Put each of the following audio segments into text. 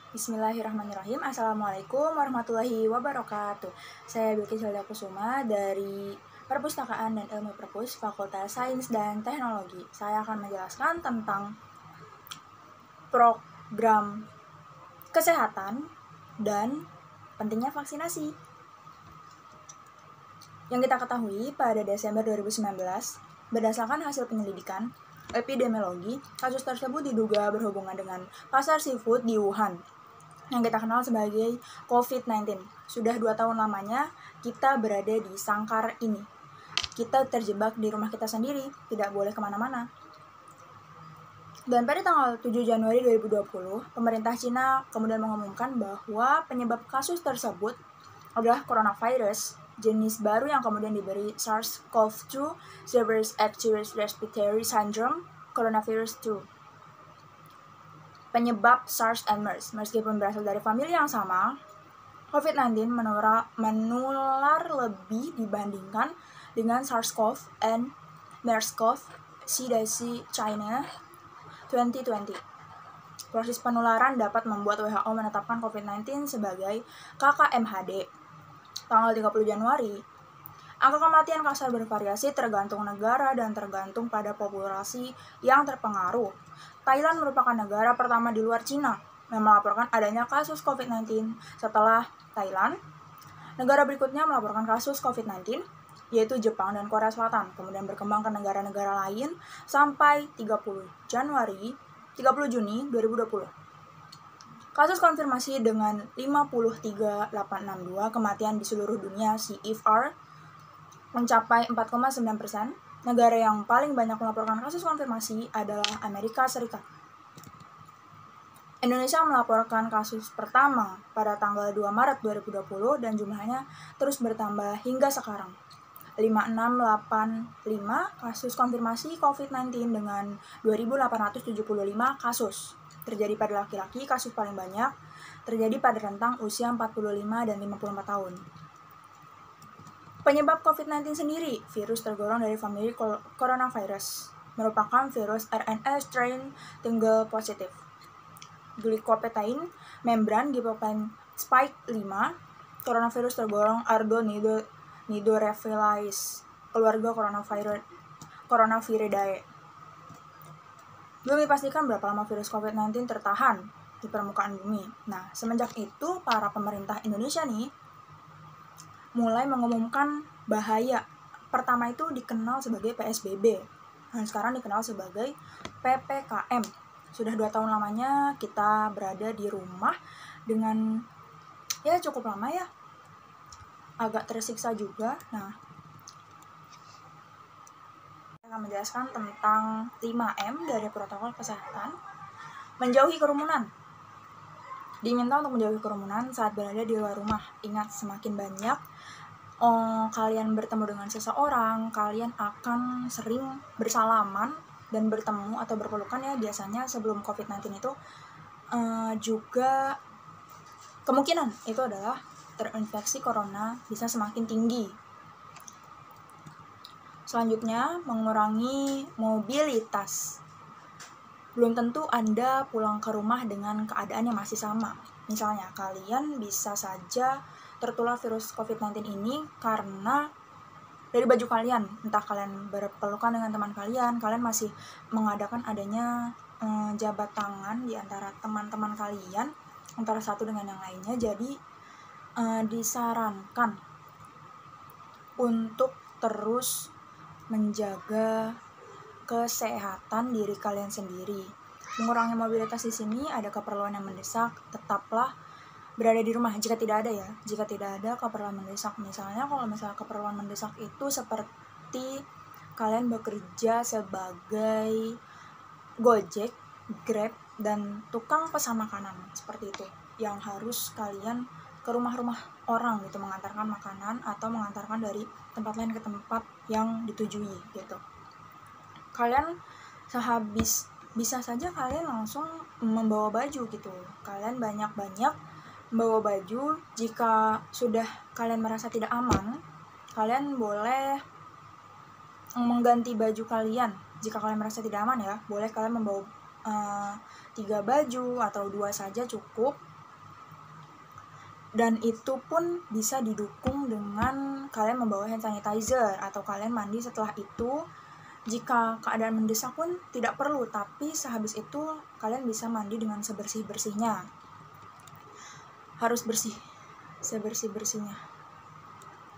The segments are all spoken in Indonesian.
Bismillahirrahmanirrahim. Assalamualaikum warahmatullahi wabarakatuh. Saya Bilky Hilda Kusuma dari Perpustakaan dan Ilmu Perpus Fakultas Sains dan Teknologi. Saya akan menjelaskan tentang program kesehatan dan pentingnya vaksinasi. Yang kita ketahui pada Desember 2019, berdasarkan hasil penyelidikan epidemiologi, kasus tersebut diduga berhubungan dengan pasar seafood di Wuhan, yang kita kenal sebagai COVID-19. Sudah 2 tahun lamanya kita berada di sangkar ini. Kita terjebak di rumah kita sendiri, tidak boleh kemana-mana. Dan pada tanggal 7 Januari 2020, pemerintah Cina kemudian mengumumkan bahwa penyebab kasus tersebut adalah coronavirus, jenis baru yang kemudian diberi SARS-CoV-2, Severe Acute Respiratory Syndrome, Coronavirus 2. Penyebab SARS and MERS, meskipun berasal dari famili yang sama, COVID-19 menular lebih dibandingkan dengan SARS-CoV and MERS-CoV CDC China 2020. Proses penularan dapat membuat WHO menetapkan COVID-19 sebagai KKMHD. Tanggal 30 Januari, angka kematian kasar bervariasi tergantung negara dan tergantung pada populasi yang terpengaruh. Thailand merupakan negara pertama di luar Cina yang melaporkan adanya kasus COVID-19. Setelah Thailand, negara berikutnya melaporkan kasus COVID-19, yaitu Jepang dan Korea Selatan, kemudian berkembang ke negara-negara lain sampai 30 Juni 2020. Kasus konfirmasi dengan 53.862, kematian di seluruh dunia CFR mencapai 4,9%. Negara yang paling banyak melaporkan kasus konfirmasi adalah Amerika Serikat. Indonesia melaporkan kasus pertama pada tanggal 2 Maret 2020 dan jumlahnya terus bertambah hingga sekarang. 5.685 kasus konfirmasi COVID-19 dengan 2.875 kasus. Terjadi pada laki-laki, kasus paling banyak terjadi pada rentang usia 45 dan 54 tahun. Penyebab COVID-19 sendiri, virus tergolong dari famili coronavirus, merupakan virus RNA strain tunggal positif. Glycoprotein membran glycoprotein spike 5, coronavirus tergolong Ardonidovirales, keluarga Coronaviridae. Belum dipastikan berapa lama virus COVID-19 tertahan di permukaan bumi. Nah, semenjak itu para pemerintah Indonesia nih mulai mengumumkan bahaya. Pertama itu dikenal sebagai PSBB, dan sekarang dikenal sebagai PPKM. Sudah 2 tahun lamanya kita berada di rumah dengan cukup lama ya, agak tersiksa juga. Nah, akan menjelaskan tentang 5M dari protokol kesehatan. Menjauhi kerumunan. Diminta untuk menjauhi kerumunan saat berada di luar rumah. Ingat, semakin banyak kalian bertemu dengan seseorang, kalian akan sering bersalaman dan bertemu atau berpelukan ya. Biasanya sebelum COVID-19 itu juga kemungkinan itu adalah terinfeksi corona bisa semakin tinggi. Selanjutnya, mengurangi mobilitas. Belum tentu Anda pulang ke rumah dengan keadaan yang masih sama. Misalnya, kalian bisa saja tertular virus COVID-19 ini karena dari baju kalian. Entah kalian berpelukan dengan teman kalian masih mengadakan adanya jabat tangan di antara teman-teman kalian, antara satu dengan yang lainnya. Jadi, disarankan untuk terus menjaga kesehatan diri kalian sendiri. Mengurangi mobilitas di sini ada keperluan yang mendesak, tetaplah berada di rumah jika tidak ada ya. Jika tidak ada keperluan mendesak, misalnya kalau keperluan mendesak itu seperti kalian bekerja sebagai Gojek, Grab, dan tukang pesan makanan seperti itu, yang harus kalian ke rumah-rumah orang gitu, mengantarkan makanan atau mengantarkan dari tempat lain ke tempat yang ditujui gitu. Kalian bisa saja kalian langsung membawa baju gitu. Kalian banyak-banyak membawa baju. Jika sudah kalian merasa tidak aman, kalian boleh mengganti baju kalian. Jika kalian merasa tidak aman ya, boleh kalian membawa 3 baju atau 2 saja cukup. Dan itu pun bisa didukung dengan kalian membawa hand sanitizer atau kalian mandi setelah itu. Jika keadaan mendesak pun tidak perlu, tapi sehabis itu kalian bisa mandi dengan sebersih-bersihnya. Harus bersih, sebersih-bersihnya.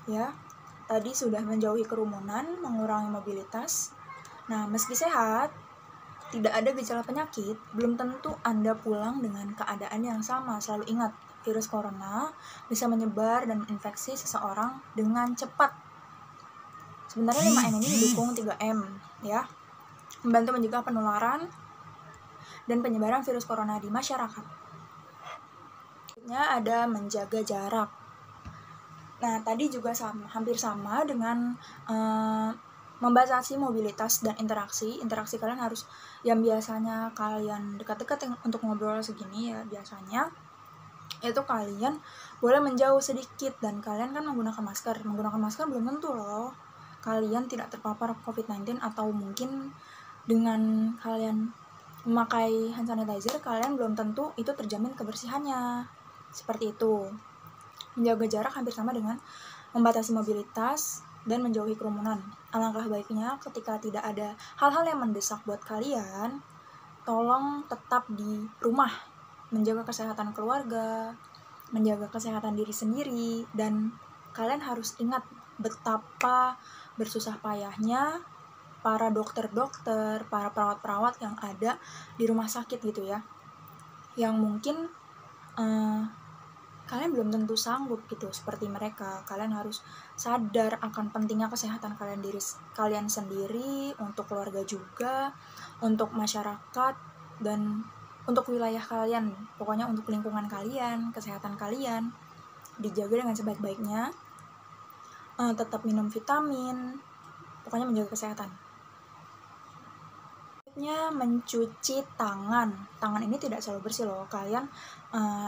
Ya, tadi sudah menjauhi kerumunan, mengurangi mobilitas. Nah, meski sehat, tidak ada gejala penyakit, belum tentu Anda pulang dengan keadaan yang sama. Selalu ingat, virus corona bisa menyebar dan menginfeksi seseorang dengan cepat. Sebenarnya 5M ini didukung 3M, ya. Membantu mencegah penularan dan penyebaran virus corona di masyarakat. Selanjutnya ada menjaga jarak. Nah, tadi juga hampir sama dengan membatasi mobilitas dan interaksi. Interaksi kalian harus, yang biasanya kalian dekat-dekat untuk ngobrol segini ya biasanya, itu kalian boleh menjauh sedikit. Dan kalian kan menggunakan masker. Menggunakan masker belum tentu loh kalian tidak terpapar COVID-19, atau mungkin dengan kalian memakai hand sanitizer, kalian belum tentu itu terjamin kebersihannya. Seperti itu. Menjaga jarak hampir sama dengan membatasi mobilitas dan menjauhi kerumunan. Alangkah baiknya ketika tidak ada hal-hal yang mendesak buat kalian, tolong tetap di rumah, menjaga kesehatan keluarga, menjaga kesehatan diri sendiri, dan kalian harus ingat betapa bersusah payahnya para dokter-dokter, para perawat-perawat yang ada di rumah sakit gitu ya, yang mungkin kalian belum tentu sanggup gitu seperti mereka. Kalian harus sadar akan pentingnya kesehatan kalian, diri kalian sendiri, untuk keluarga juga, untuk masyarakat, dan untuk wilayah kalian. Pokoknya untuk lingkungan kalian, kesehatan kalian dijaga dengan sebaik-baiknya. Tetap minum vitamin, pokoknya menjaga kesehatan. Mencuci tangan. Tangan ini tidak selalu bersih loh. Kalian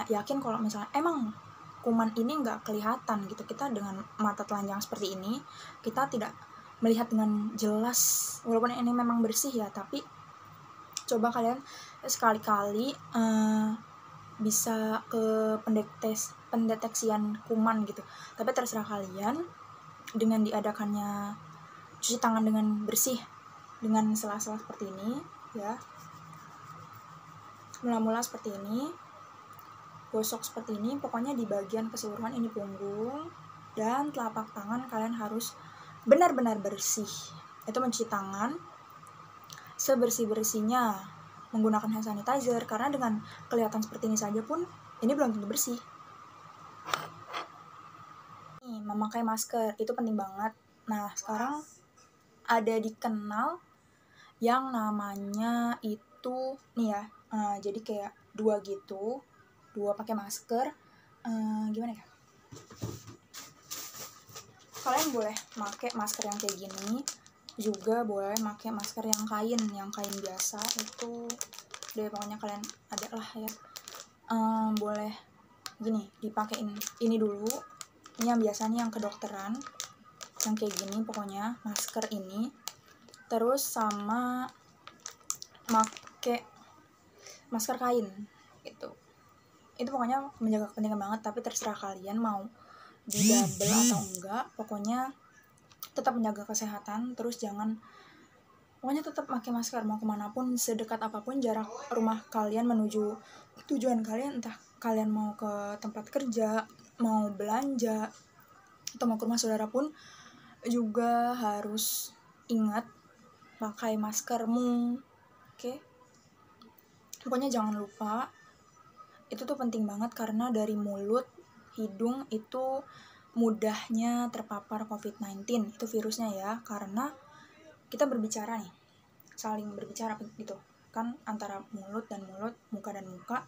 yakin kalau misalnya emang kuman ini nggak kelihatan gitu, kita dengan mata telanjang seperti ini kita tidak melihat dengan jelas, walaupun ini memang bersih ya, tapi coba kalian sekali-kali bisa ke pendeteksian kuman gitu. Tapi terserah kalian dengan diadakannya cuci tangan dengan bersih, dengan sela-sela seperti ini ya, mula-mula seperti ini, gosok seperti ini, pokoknya di bagian keseluruhan ini punggung dan telapak tangan kalian harus benar-benar bersih. Itu mencuci tangan sebersih-bersihnya menggunakan hand sanitizer, karena dengan kelihatan seperti ini saja pun ini belum tentu bersih. Memakai masker itu penting banget. Nah, sekarang ada dikenal yang namanya itu nih ya, jadi kayak dua gitu, dua pakai masker. Gimana ya, kalian boleh pakai masker yang kayak gini, juga boleh pakai masker yang kain biasa itu deh, pokoknya kalian ada lah ya. Boleh gini dipakein ini dulu, ini yang biasanya yang kedokteran, yang kayak gini pokoknya masker ini, terus sama make masker kain gitu. Itu pokoknya menjaga kepentingan banget, tapi terserah kalian mau di double atau enggak, pokoknya tetap menjaga kesehatan. Terus pokoknya tetap pakai masker mau kemanapun, sedekat apapun jarak rumah kalian menuju tujuan kalian, entah kalian mau ke tempat kerja, mau belanja, atau mau ke rumah saudara pun juga harus ingat pakai maskermu. Oke? Pokoknya jangan lupa, itu tuh penting banget, karena dari mulut, hidung itu mudahnya terpapar COVID-19, itu virusnya ya, karena kita berbicara nih, saling berbicara gitu kan, antara mulut dan mulut, muka dan muka.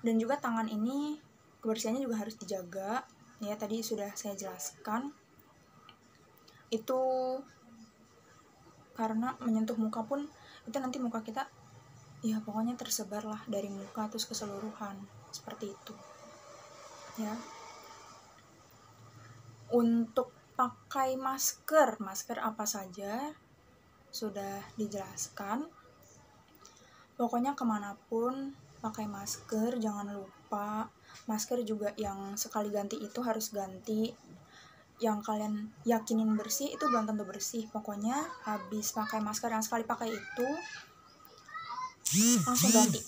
Dan juga tangan ini kebersihannya juga harus dijaga ya, tadi sudah saya jelaskan. Itu karena menyentuh muka pun itu nanti muka kita ya pokoknya tersebar lah dari muka terus keseluruhan, seperti itu ya. Untuk pakai masker apa saja sudah dijelaskan. Pokoknya kemanapun pakai masker, jangan lupa. Masker juga yang sekali ganti itu harus ganti. Yang kalian yakinin bersih itu belum tentu bersih. Pokoknya habis pakai masker yang sekali pakai itu langsung ganti.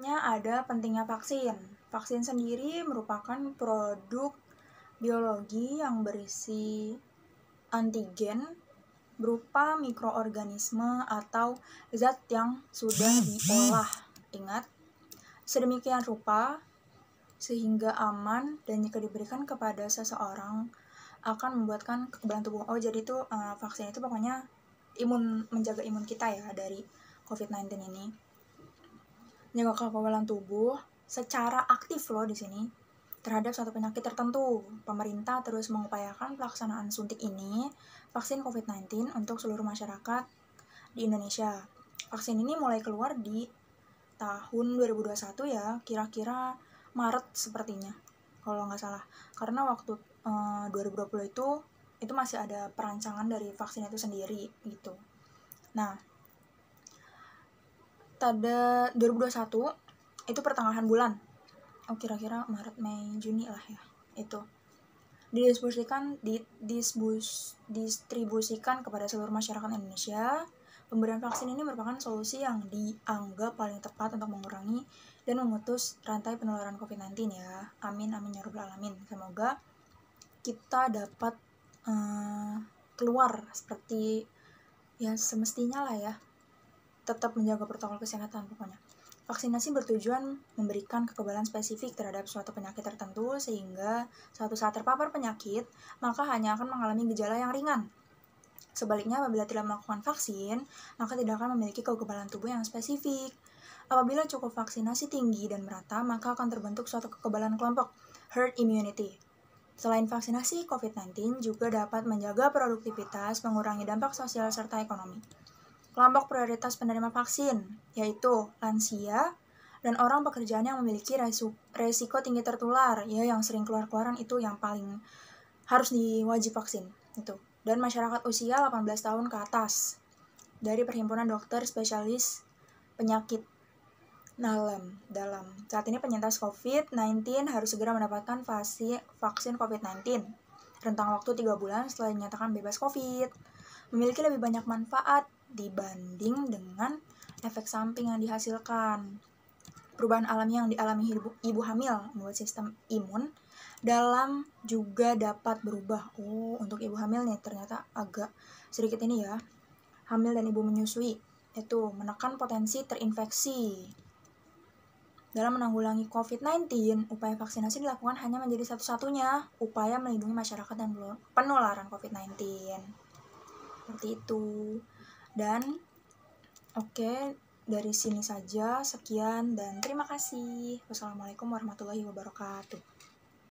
Ada pentingnya vaksin. Vaksin sendiri merupakan produk biologi yang berisi antigen berupa mikroorganisme atau zat yang sudah diolah. Ingat, sedemikian rupa sehingga aman dan jika diberikan kepada seseorang akan membuatkan kekebalan tubuh. Oh, jadi itu vaksin itu pokoknya menjaga imun kita ya dari COVID-19 ini. Menjaga kekebalan tubuh secara aktif loh di sini terhadap suatu penyakit tertentu. Pemerintah terus mengupayakan pelaksanaan suntik ini, vaksin COVID-19 untuk seluruh masyarakat di Indonesia. Vaksin ini mulai keluar di tahun 2021 ya, kira-kira Maret sepertinya, kalau nggak salah. Karena waktu 2020 itu masih ada perancangan dari vaksin itu sendiri gitu. Nah, pada 2021 itu pertengahan bulan, kira-kira Maret, Mei, Juni lah ya, itu didistribusikan kepada seluruh masyarakat Indonesia. Pemberian vaksin ini merupakan solusi yang dianggap paling tepat untuk mengurangi dan memutus rantai penularan COVID-19 ya. Amin, amin ya rabbal alamin. Semoga kita dapat keluar seperti ya semestinya lah ya. Tetap menjaga protokol kesehatan pokoknya. Vaksinasi bertujuan memberikan kekebalan spesifik terhadap suatu penyakit tertentu sehingga suatu saat terpapar penyakit, maka hanya akan mengalami gejala yang ringan. Sebaliknya, apabila tidak melakukan vaksin, maka tidak akan memiliki kekebalan tubuh yang spesifik. Apabila cukup vaksinasi tinggi dan merata, maka akan terbentuk suatu kekebalan kelompok, herd immunity. Selain vaksinasi, COVID-19 juga dapat menjaga produktivitas, mengurangi dampak sosial serta ekonomi. Kelompok prioritas penerima vaksin, yaitu lansia dan orang pekerjaan yang memiliki resiko tinggi tertular, ya yang sering keluar-keluaran itu yang paling harus diwajib vaksin itu. Dan masyarakat usia 18 tahun ke atas dari Perhimpunan Dokter Spesialis Penyakit Dalam. Saat ini penyintas COVID-19 harus segera mendapatkan vaksin COVID-19. Rentang waktu 3 bulan setelah dinyatakan bebas COVID. Memiliki lebih banyak manfaat dibanding dengan efek samping yang dihasilkan. Perubahan alami yang dialami ibu hamil membuat sistem imun dalam juga dapat berubah. Untuk ibu hamil nih ternyata agak sedikit ini ya. Hamil dan ibu menyusui itu menekan potensi terinfeksi. Dalam menanggulangi COVID-19, upaya vaksinasi dilakukan hanya menjadi satu-satunya upaya melindungi masyarakat dan penularan COVID-19. Seperti itu. Dan oke, dari sini saja, sekian dan terima kasih. Wassalamualaikum warahmatullahi wabarakatuh.